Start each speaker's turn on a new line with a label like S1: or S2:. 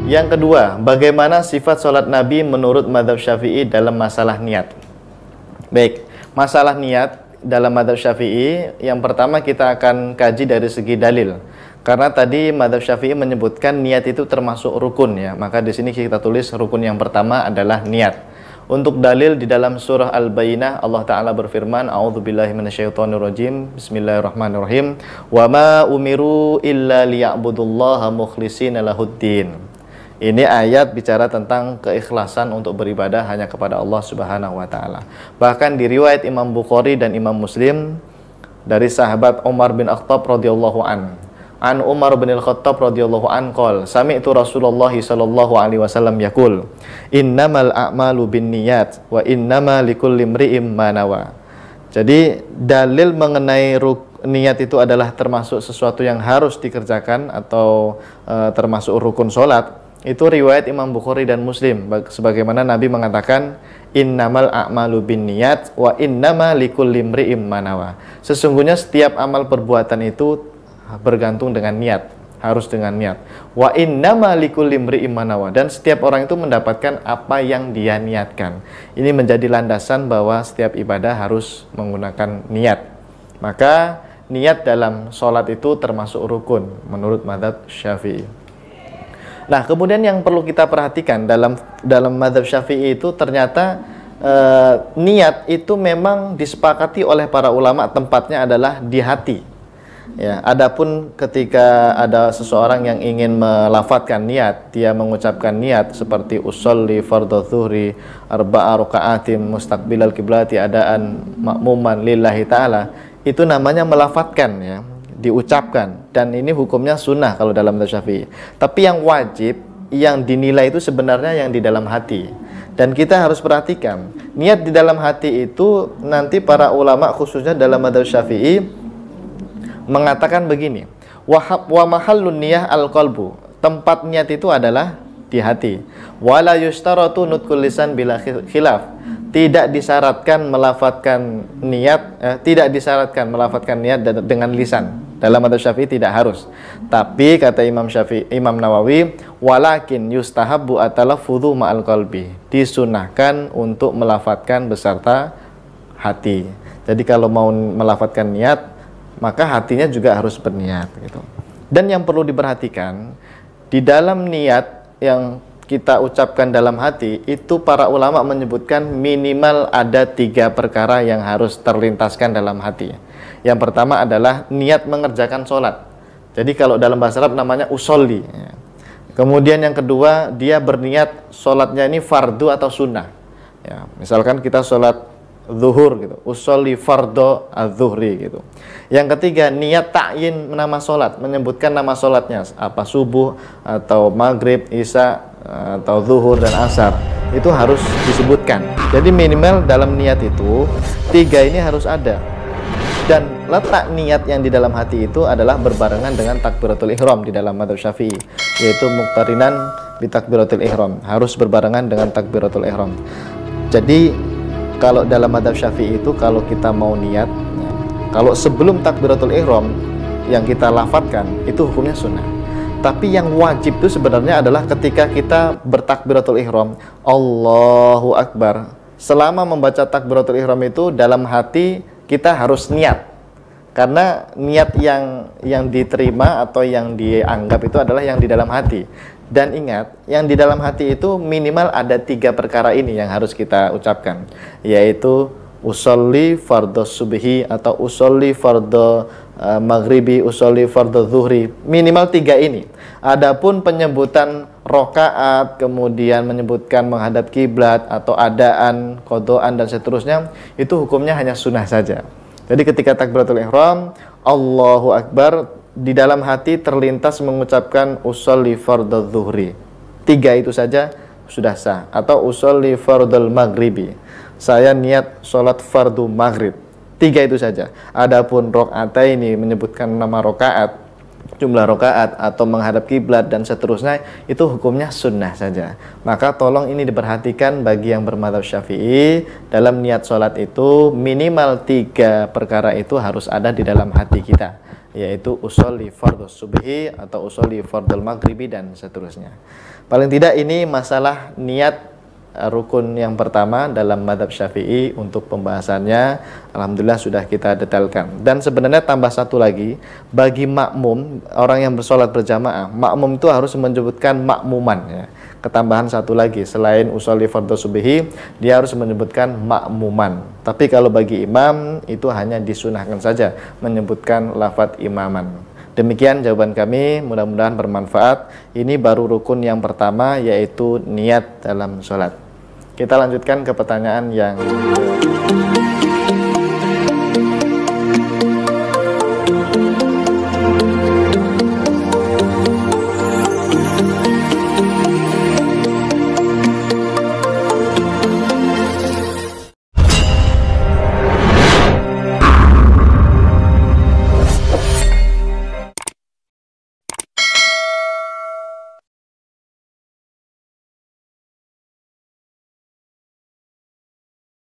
S1: Yang kedua, bagaimana sifat sholat Nabi menurut mazhab Syafi'i dalam masalah niat? Baik, masalah niat dalam mazhab Syafi'i, yang pertama kita akan kaji dari segi dalil. Karena tadi mazhab Syafi'i menyebutkan niat itu termasuk rukun ya, maka di sini kita tulis rukun yang pertama adalah niat. Untuk dalil di dalam surah Al-Bayyinah, Allah Ta'ala berfirman, A'udzubillahi minasyaitonirrajim, Bismillahirrahmanirrahim, wa ma umiru illa liya'budullaha mukhlishina lahuddin. Ini ayat bicara tentang keikhlasan untuk beribadah hanya kepada Allah Subhanahu wa taala. Bahkan di riwayat Imam Bukhari dan Imam Muslim dari sahabat Umar bin Khattab radhiyallahu an Umar bin Khattab radhiyallahu an qol, sami'tu Rasulullah sallallahu alaihi wasallam yaqul, innamal a'malu binniyat wa innama likulli imri'in ma nawa. Jadi dalil mengenai niat itu adalah termasuk sesuatu yang harus dikerjakan atau termasuk rukun salat. Itu riwayat Imam Bukhari dan Muslim, sebagaimana Nabi mengatakan innamal a'malu binniyat wa innama likulli imri'in ma nawa. Sesungguhnya setiap amal perbuatan itu bergantung dengan niat, harus dengan niat. Wa innama likulli imri'in ma nawa, dan setiap orang itu mendapatkan apa yang dia niatkan. Ini menjadi landasan bahwa setiap ibadah harus menggunakan niat. Maka niat dalam sholat itu termasuk rukun menurut mazhab Syafi'i. Nah, kemudian yang perlu kita perhatikan dalam mazhab Syafi'i itu ternyata niat itu memang disepakati oleh para ulama tempatnya adalah di hati. Ya, adapun ketika ada seseorang yang ingin melafadzkan niat, dia mengucapkan niat seperti usolli fardhu dzuhri arba'a raka'atin mustaqbilal kiblati adaan ma'muman lillahi ta'ala, itu namanya melafadzkan ya, diucapkan, dan ini hukumnya sunnah kalau dalam mazhab Syafi'i. Tapi yang wajib, yang dinilai itu sebenarnya yang di dalam hati. Dan kita harus perhatikan, niat di dalam hati itu nanti para ulama khususnya dalam mazhab Syafi'i mengatakan begini, wa mahallun niyah al-qalbu, tempat niat itu adalah di hati. Wala yustaratu nutqul lisan bila khilaf, tidak disyaratkan melafadzkan niat, tidak disyaratkan melafadzkan niat dengan lisan. Dalam mazhab Syafi'i tidak harus. Tapi kata Imam Nawawi, walakin yustahabbu at-talaffudzu ma'al qalbi, disunahkan untuk melafadzkan beserta hati. Jadi kalau mau melafadzkan niat, maka hatinya juga harus berniat gitu. Dan yang perlu diperhatikan, di dalam niat yang kita ucapkan dalam hati itu para ulama menyebutkan minimal ada 3 perkara yang harus terlintaskan dalam hati. Yang pertama adalah niat mengerjakan sholat. Jadi kalau dalam bahasa Arab namanya usolli. Kemudian yang kedua, dia berniat sholatnya ini fardu atau sunnah. Ya, misalkan kita sholat zuhur gitu, usolli fardhu az-zuhri gitu. Yang ketiga, niat ta'yin nama sholat, menyebutkan nama sholatnya apa subuh atau maghrib, isya atau zuhur dan asar, itu harus disebutkan. Jadi minimal dalam niat itu 3 ini harus ada. Dan letak niat yang di dalam hati itu adalah berbarengan dengan takbiratul ihram di dalam mazhab Syafi'i, yaitu muqtarinan bi takbiratul ihram, harus berbarengan dengan takbiratul ihram. Jadi kalau dalam mazhab Syafi'i itu kalau kita mau niat, kalau sebelum takbiratul ihram yang kita lafadzkan itu hukumnya sunnah. Tapi yang wajib itu sebenarnya adalah ketika kita bertakbiratul ihram, Allahu Akbar. Selama membaca takbiratul ihram itu dalam hati kita harus niat. Karena niat yang diterima atau yang dianggap itu adalah yang di dalam hati. Dan ingat, yang di dalam hati itu minimal ada 3 perkara ini yang harus kita ucapkan, yaitu usolli fardhu subhi atau usolli fardhu maghribi, usolli fardhu zuhri. Minimal 3 ini. Adapun penyebutan rokaat, kemudian menyebutkan menghadap kiblat atau adaan, qodaan dan seterusnya, itu hukumnya hanya sunnah saja. Jadi ketika takbiratul ihram, Allahu Akbar, di dalam hati terlintas mengucapkan usolli fardhu zuhri. 3 itu saja sudah sah. Atau usolli fardhul maghribi, saya niat sholat fardu maghrib. 3 itu saja. Adapun rokaataini menyebutkan nama rokaat, jumlah rokaat atau menghadap kiblat dan seterusnya, itu hukumnya sunnah saja. Maka tolong ini diperhatikan bagi yang bermadzhab Syafi'i, dalam niat sholat itu minimal 3 perkara itu harus ada di dalam hati kita. yaitu usolli fardhu subhi atau usolli fardhul maghribi dan seterusnya. Paling tidak ini masalah niat rukun yang pertama dalam mazhab Syafi'i untuk pembahasannya. Alhamdulillah sudah kita detailkan. Dan sebenarnya tambah satu lagi, bagi makmum, orang yang bersolat berjamaah, makmum itu harus menyebutkan makmuman ya. Ketambahan satu lagi, selain usolli fardhu subhi, dia harus menyebutkan makmuman. Tapi kalau bagi imam itu hanya disunahkan saja menyebutkan lafadz imaman. Demikian jawaban kami, mudah-mudahan bermanfaat. Ini baru rukun yang pertama, yaitu niat dalam sholat. Kita lanjutkan ke pertanyaan yang